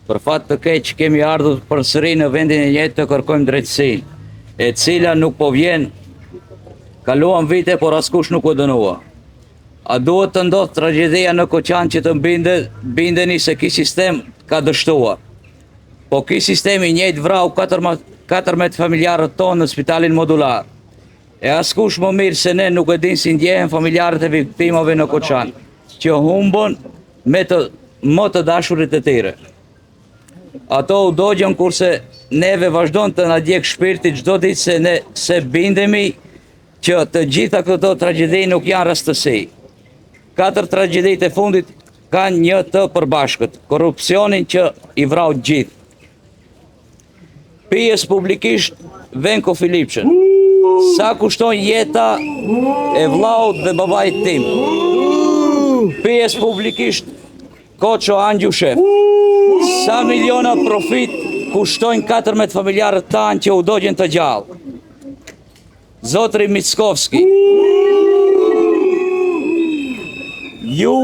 Për fat të keq kemi ardhur përsëri në vendin e njëjtë të kërkojmë drejtësinë, e cila nuk po vjen. Kaluan vite, por askush nuk u dënua. A duhet të ndodhë tragjedia në Koçan që të bindeni se ky sistem ka dështuar? Po ky sistemi i njëjtë vrau 14 familjarët tonë në spitalin modular. E askush më mirë se ne nuk e din si ndjehen familjarët e viktimave në Koçan, që humbën me më të dashurit e tyre. Ato u dogjën kurse neve vazhdon të na djeg shpirti çdo ditë se bindemi që të gjitha këto tragjedi nuk janë rastësi. 4 tragjeditë e fundit kanë një të përbashkët, korrupsionin që i vrau gjithë. Pyes publikisht Venko Filipçën, sa kushton jeta e vllaut dhe babait tim? Pyes publikisht Koço Angjushev, sa miliona profit kushtojnë 14 familjarët tanë që u dogjen të gjallë? Zotri Mickovski, ju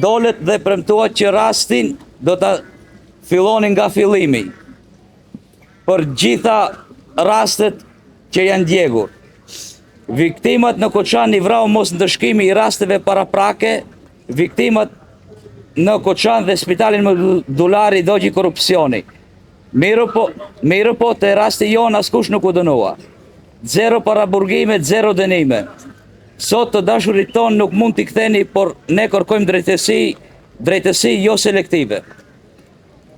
dolet dhe premtuat që rastin do të fillonin nga fillimi për gjitha rastet që janë djegur. Viktimat në Koçan i vrau mos ndëshkimi i rasteve paraprake, viktimat në Koçan dhe spitalin modular i dogji korrupsioni. Mirë po të rasti jonë askush nuk u dënua. 0 paraburgime, 0 dënime. Sot të dashurit tonë nuk mund t'i ktheni, por ne kërkojmë drejtësi jo selektive.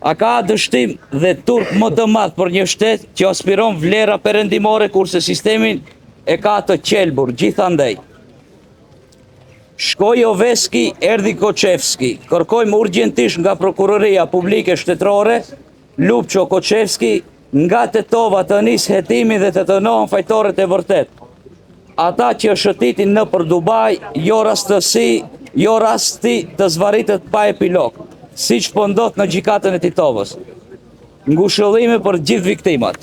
A ka dështim dhe turp më të madh për një shtet që aspiron vlera perëndimore kurse sistemin e ka të qelbur gjithandej? Shkoi Oveski, erdhi Koçevski. Kërkojmë urgjentisht nga Prokuroria Publike Shtetërore, Lupço Koçevski, nga Tetova të nis hetimin dhe të dënohen fajtorët e vërtet. Ata që shëtitin në për Dubai, jo rasti të zvaritet pa epilog, siç po ndodh në gjykatën e Titovës. Ngushëllime për gjithë viktimat.